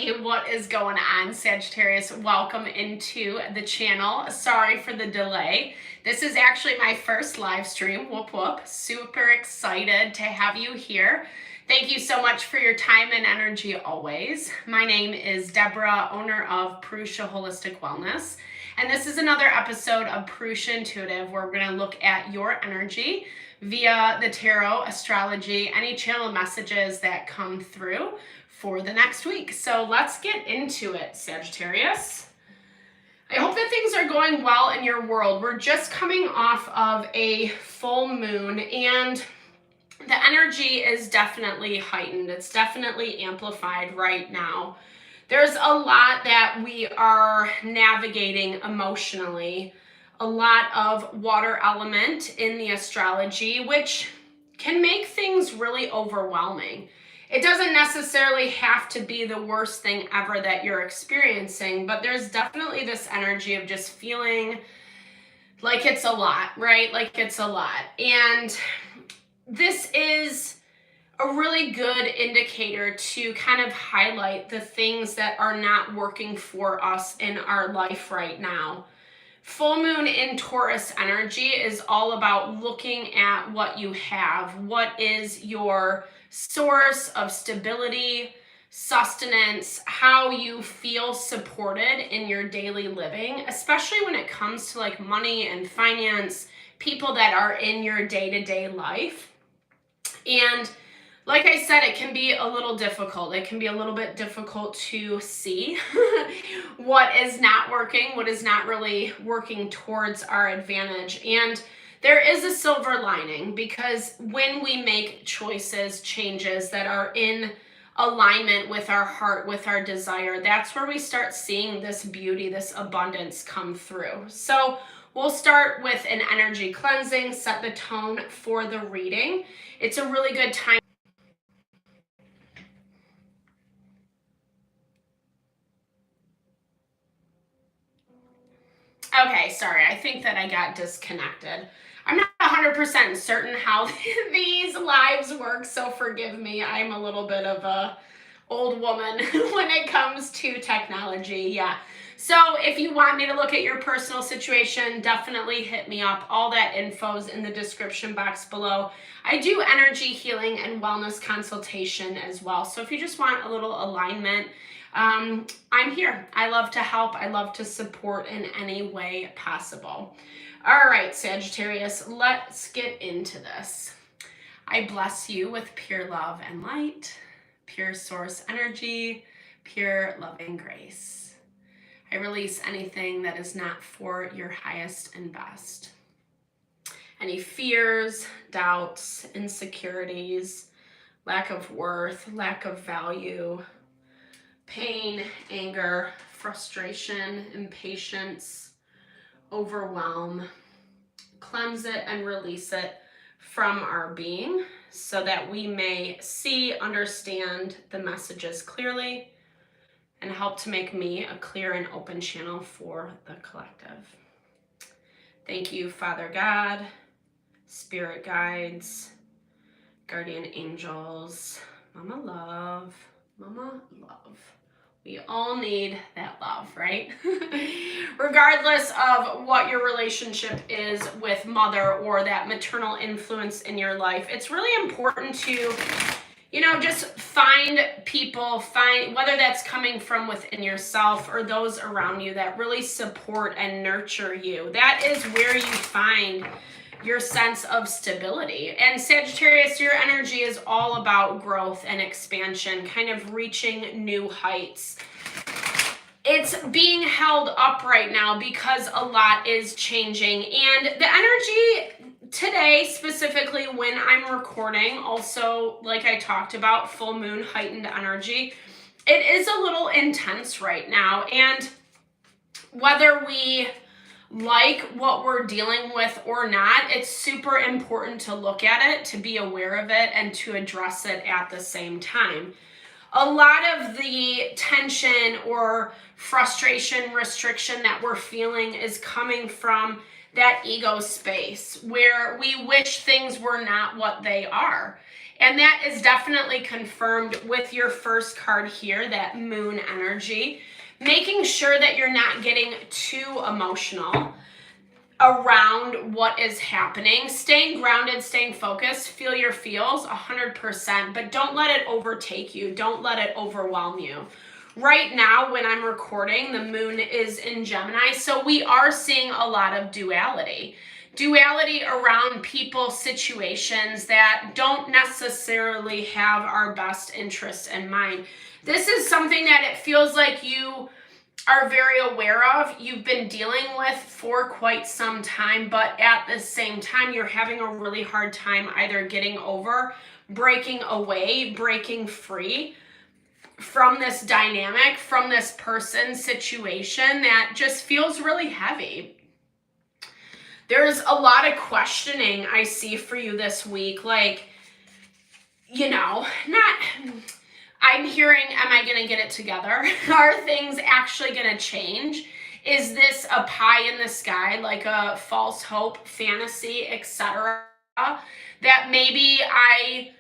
Hey, what is going on, Sagittarius? Welcome into the channel. Sorry for the delay. This is actually my first live stream. Whoop whoop. Super excited to have you here. Thank you so much for your time and energy always. My name is Deborah, owner of Purusha Holistic Wellness. And this is another episode of Purusha Intuitive where we're going to look at your energy via the tarot, astrology, any channel messages that come through for the next week. So let's get into it, Sagittarius. I hope that things are going well in your world. We're just coming off of a full moon and the energy is definitely heightened. It's definitely amplified right now. There's a lot that we are navigating emotionally, a lot of water element in the astrology, which can make things really overwhelming. It doesn't necessarily have to be the worst thing ever that you're experiencing, but there's definitely this energy of just feeling like it's a lot, right? Like it's a lot. And this is a really good indicator to kind of highlight the things that are not working for us in our life right now. Full moon in Taurus energy is all about looking at what you have. What is your source of stability, sustenance, how you feel supported in your daily living, especially when it comes to like money and finance, people that are in your day-to-day life. And like I said, it can be a little difficult. It can be a little bit difficult to see what is not working, what is not really working towards our advantage. And there is a silver lining because when we make choices, changes that are in alignment with our heart, with our desire, that's where we start seeing this beauty, this abundance come through. So we'll start with an energy cleansing, set the tone for the reading. It's a really good time. Okay, sorry, I think that I got disconnected. I'm not 100% certain how these lives work, so forgive me. I'm a little bit of a old woman when it comes to technology, yeah. So if you want me to look at your personal situation, definitely hit me up. All that info's in the description box below. I do energy healing and wellness consultation as well. So if you just want a little alignment, I'm here. I love to help. I love to support in any way possible. All right, Sagittarius, let's get into this. I bless you with pure love and light, pure source energy, pure loving grace. I release anything that is not for your highest and best. Any fears, doubts, insecurities, lack of worth, lack of value, pain, anger, frustration, impatience, overwhelm, cleanse it and release it from our being so that we may see, understand the messages clearly and help to make me a clear and open channel for the collective. Thank you, Father God, spirit guides, guardian angels, Mama Love, Mama Love. We all need that love, right? Regardless of what your relationship is with mother or that maternal influence in your life, it's really important to, just find people, whether that's coming from within yourself or those around you that really support and nurture you. That is where you find your sense of stability. And Sagittarius, your energy is all about growth and expansion, kind of reaching new heights. It's being held up right now because a lot is changing. And the energy today, specifically when I'm recording, also, like I talked about, full moon heightened energy, it is a little intense right now. And whether we like what we're dealing with or not, it's super important to look at it, to be aware of it, and to address it at the same time. A lot of the tension or frustration, restriction that we're feeling is coming from that ego space where we wish things were not what they are. And that is definitely confirmed with your first card here, that moon energy. Making sure that you're not getting too emotional around what is happening. Staying grounded, staying focused, feel your feels 100%, but don't let it overtake you. Don't let it overwhelm you. Right now, when I'm recording, the moon is in Gemini, so we are seeing a lot of duality. Duality around people, situations that don't necessarily have our best interests in mind. This is something that it feels like you are very aware of, you've been dealing with for quite some time, but at the same time, you're having a really hard time either getting over, breaking away, breaking free from this dynamic, from this person, situation that just feels really heavy. There's a lot of questioning I see for you this week, like, I'm hearing, am I going to get it together? Are things actually going to change? Is this a pie in the sky, like a false hope, fantasy, etc., that maybe I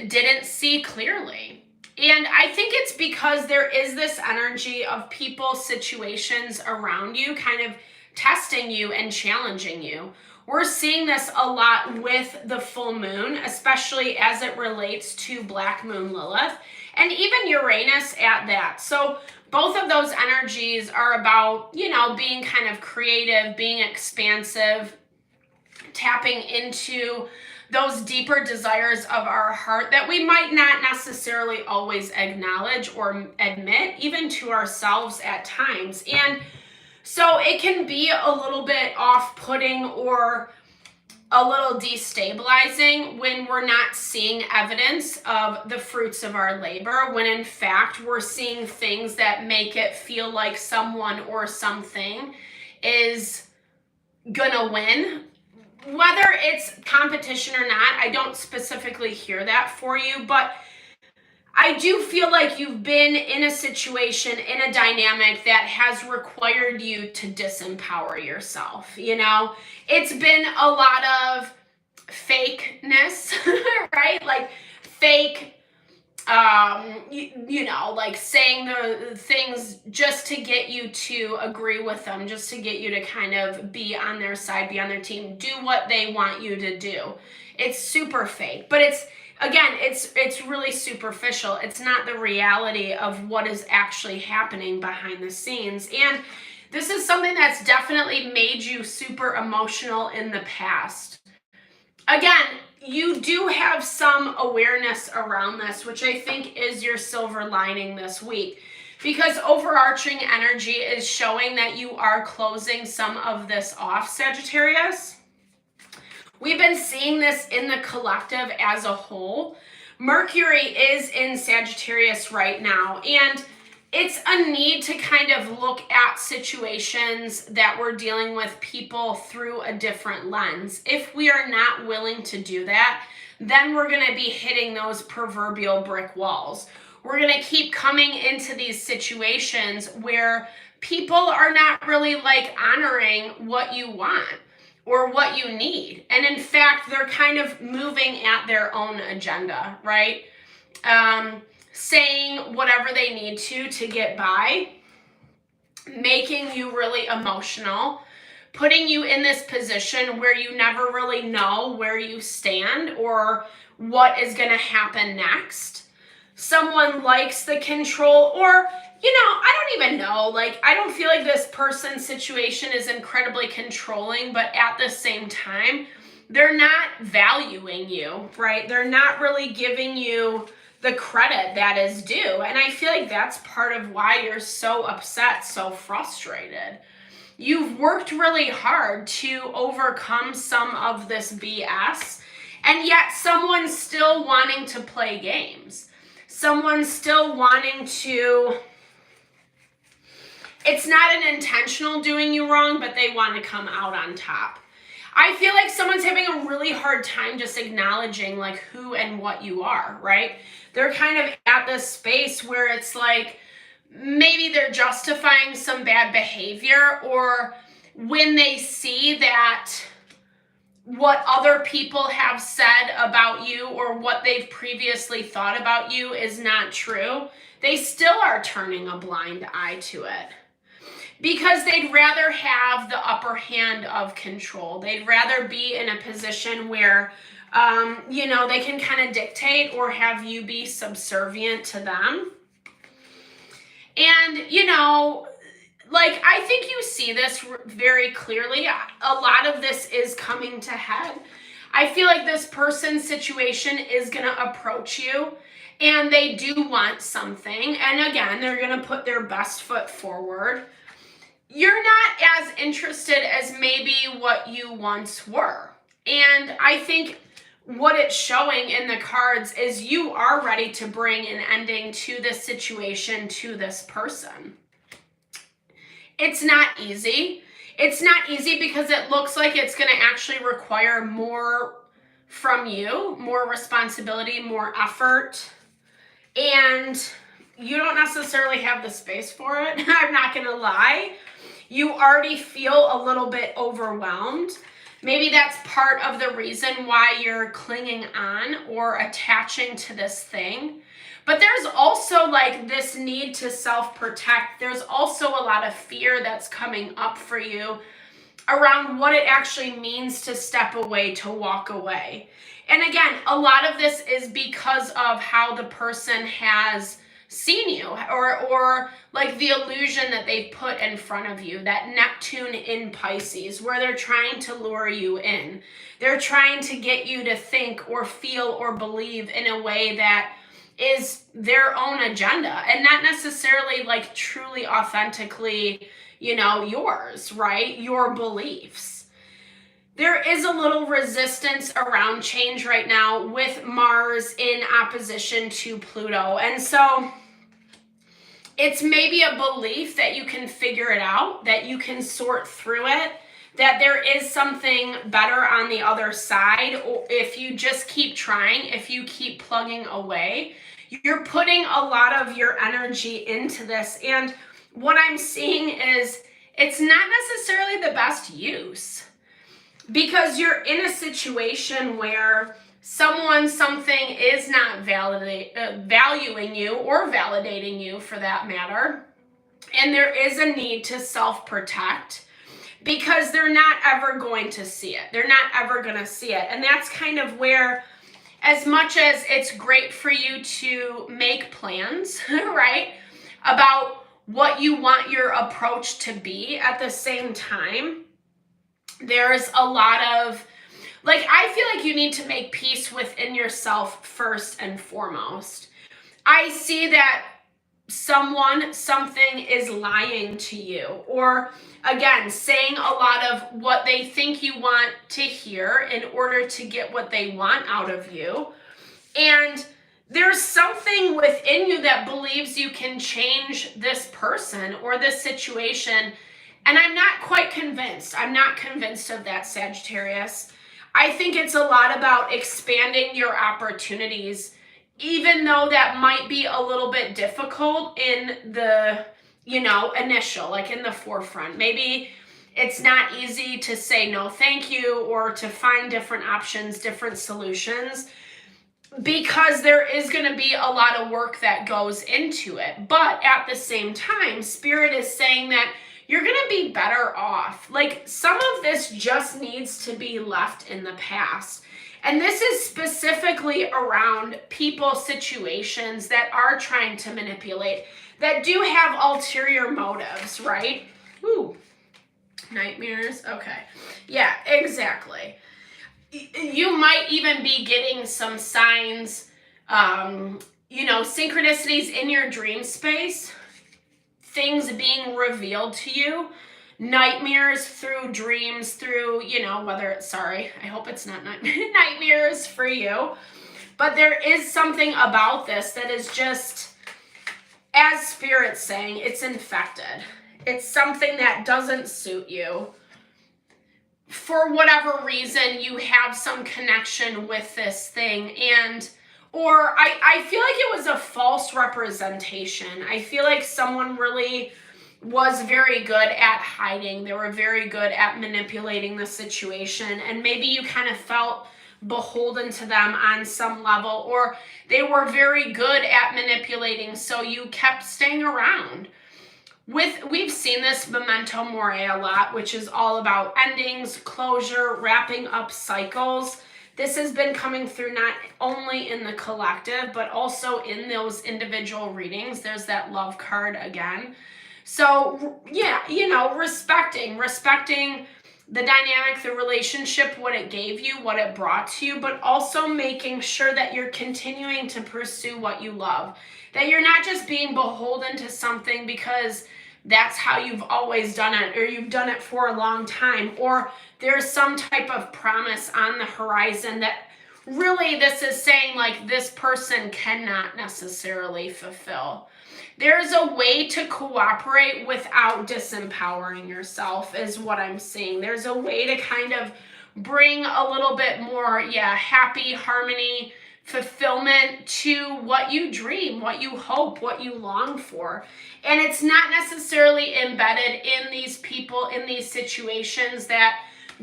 didn't see clearly? And I think it's because there is this energy of people, situations around you kind of testing you and challenging you. We're seeing this a lot with the full moon, especially as it relates to Black Moon Lilith, and even Uranus at that. So both of those energies are about, being kind of creative, being expansive, tapping into those deeper desires of our heart that we might not necessarily always acknowledge or admit, even to ourselves at times. And so it can be a little bit off-putting or a little destabilizing when we're not seeing evidence of the fruits of our labor, when in fact we're seeing things that make it feel like someone or something is gonna win. Whether it's competition or not, I don't specifically hear that for you, but I do feel like you've been in a situation, in a dynamic that has required you to disempower yourself. It's been a lot of fakeness, right? Like fake, like saying the things just to get you to agree with them, just to get you to kind of be on their side, be on their team, do what they want you to do. It's super fake, but it's really superficial. It's not the reality of what is actually happening behind the scenes. And this is something that's definitely made you super emotional in the past. Again, you do have some awareness around this, which I think is your silver lining this week, because overarching energy is showing that you are closing some of this off, Sagittarius. We've been seeing this in the collective as a whole. Mercury is in Sagittarius right now, and it's a need to kind of look at situations that we're dealing with people through a different lens. If we are not willing to do that, then we're going to be hitting those proverbial brick walls. We're going to keep coming into these situations where people are not really honoring what you want or what you need. And in fact, they're kind of moving at their own agenda, right? Saying whatever they need to get by, making you really emotional, putting you in this position where you never really know where you stand or what is going to happen next. Someone likes the control, or I don't even know, I don't feel like this person's situation is incredibly controlling, but at the same time, they're not valuing you, right? They're not really giving you the credit that is due. And I feel like that's part of why you're so upset, so frustrated. You've worked really hard to overcome some of this BS, and yet someone's still wanting to play games. Someone's still wanting to, it's not an intentional doing you wrong, but they want to come out on top. I feel like someone's having a really hard time just acknowledging who and what you are, right? They're kind of at this space where it's maybe they're justifying some bad behavior, or when they see that what other people have said about you or what they've previously thought about you is not true, they still are turning a blind eye to it. Because they'd rather have the upper hand of control. They'd rather be in a position where, they can kind of dictate or have you be subservient to them. And, I think you see this very clearly. A lot of this is coming to head. I feel like this person's situation is going to approach you and they do want something. And again, they're going to put their best foot forward. You're not as interested as maybe what you once were. And I think what it's showing in the cards is you are ready to bring an ending to this situation, to this person. It's not easy. It's not easy because it looks like it's going to actually require more from you, more responsibility, more effort. And you don't necessarily have the space for it. I'm not going to lie. You already feel a little bit overwhelmed. Maybe that's part of the reason why you're clinging on or attaching to this thing. But there's also this need to self-protect. There's also a lot of fear that's coming up for you around what it actually means to step away, to walk away. And again, a lot of this is because of how the person has seen you or the illusion that they put in front of you, that Neptune in Pisces, where they're trying to lure you in. They're trying to get you to think or feel or believe in a way that is their own agenda and not necessarily truly authentically, yours, right? Your beliefs. There is a little resistance around change right now with Mars in opposition to Pluto. And so it's maybe a belief that you can figure it out, that you can sort through it, that there is something better on the other side. Or if you just keep trying, if you keep plugging away, you're putting a lot of your energy into this. And what I'm seeing is it's not necessarily the best use because you're in a situation where something is not valuing you or validating you for that matter. And there is a need to self-protect because they're not ever going to see it. They're not ever going to see it. And that's kind of where, as much as it's great for you to make plans, right, about what you want your approach to be, at the same time, there's a lot of, I feel like you need to make peace within yourself first and foremost. I see that something is lying to you, or again, saying a lot of what they think you want to hear in order to get what they want out of you. And there's something within you that believes you can change this person or this situation. And I'm not quite convinced. I'm not convinced of that, Sagittarius. I think it's a lot about expanding your opportunities, even though that might be a little bit difficult in the, initial, in the forefront. Maybe it's not easy to say no thank you or to find different options, different solutions, because there is going to be a lot of work that goes into it. But at the same time, Spirit is saying that you're going to be better off. Some of this just needs to be left in the past. And this is specifically around people, situations that are trying to manipulate, that do have ulterior motives, right? Ooh, nightmares. Okay. Yeah, exactly. You might even be getting some signs, synchronicities in your dream space, things being revealed to you, nightmares through dreams, through, I hope it's not nightmares for you. But there is something about this that is just, as Spirit's saying, it's infected. It's something that doesn't suit you. For whatever reason, you have some connection with this thing, or I feel like it was a false representation. I feel like someone really was very good at hiding. They were very good at manipulating the situation, and maybe you kind of felt beholden to them on some level, or they were very good at manipulating, so you kept staying around. We've seen this memento mori a lot, which is all about endings, closure, wrapping up cycles. This has been coming through not only in the collective, but also in those individual readings. There's that love card again. So yeah, respecting the dynamic, the relationship, what it gave you, what it brought to you, but also making sure that you're continuing to pursue what you love. That you're not just being beholden to something because that's how you've always done it, or you've done it for a long time, or there's some type of promise on the horizon that really this is saying like this person cannot necessarily fulfill. There's a way to cooperate without disempowering yourself, is what I'm seeing. There's a way to kind of bring a little bit more, happy, harmony, fulfillment to what you dream, what you hope, what you long for. And it's not necessarily embedded in these people, in these situations that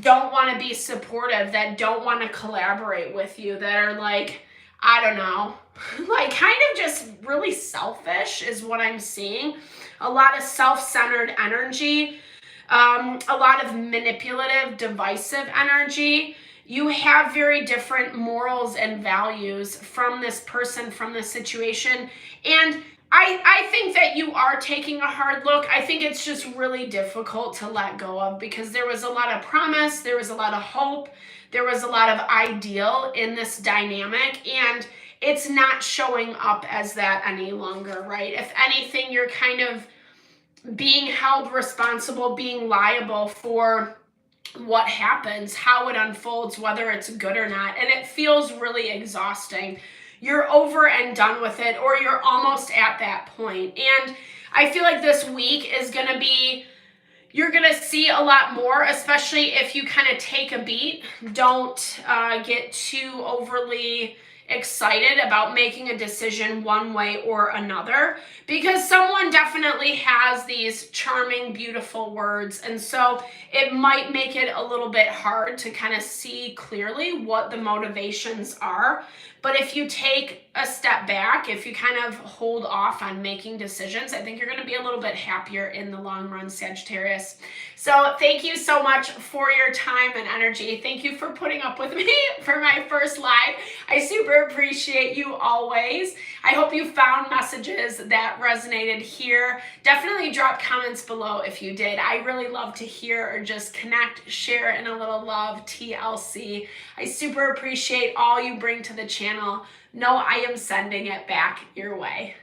don't want to be supportive, that don't want to collaborate with you, that are like, I don't know, like kind of just really selfish is what I'm seeing. A lot of self-centered energy, a lot of manipulative, divisive energy. You have very different morals and values from this person, from this situation. And I think that you are taking a hard look. I think it's just really difficult to let go of, because there was a lot of promise, there was a lot of hope, there was a lot of ideal in this dynamic, and it's not showing up as that any longer, right? If anything, you're kind of being held responsible, being liable for what happens, how it unfolds, whether it's good or not, and it feels really exhausting. You're over and done with it, or you're almost at that point. And I feel like this week is going to be, you're going to see a lot more, especially if you kind of take a beat. Don't get too overly excited about making a decision one way or another, because someone definitely has these charming, beautiful words, and so it might make it a little bit hard to kind of see clearly what the motivations are. But if you take a step back, if you kind of hold off on making decisions, I think you're going to be a little bit happier in the long run, Sagittarius. So thank you so much for your time and energy. Thank you for putting up with me for my first live. I super appreciate you always. I hope you found messages that resonated here. Definitely drop comments below if you did. I really love to hear or just connect, share, and a little love, TLC. I super appreciate all you bring to the channel. Know I am sending it back your way.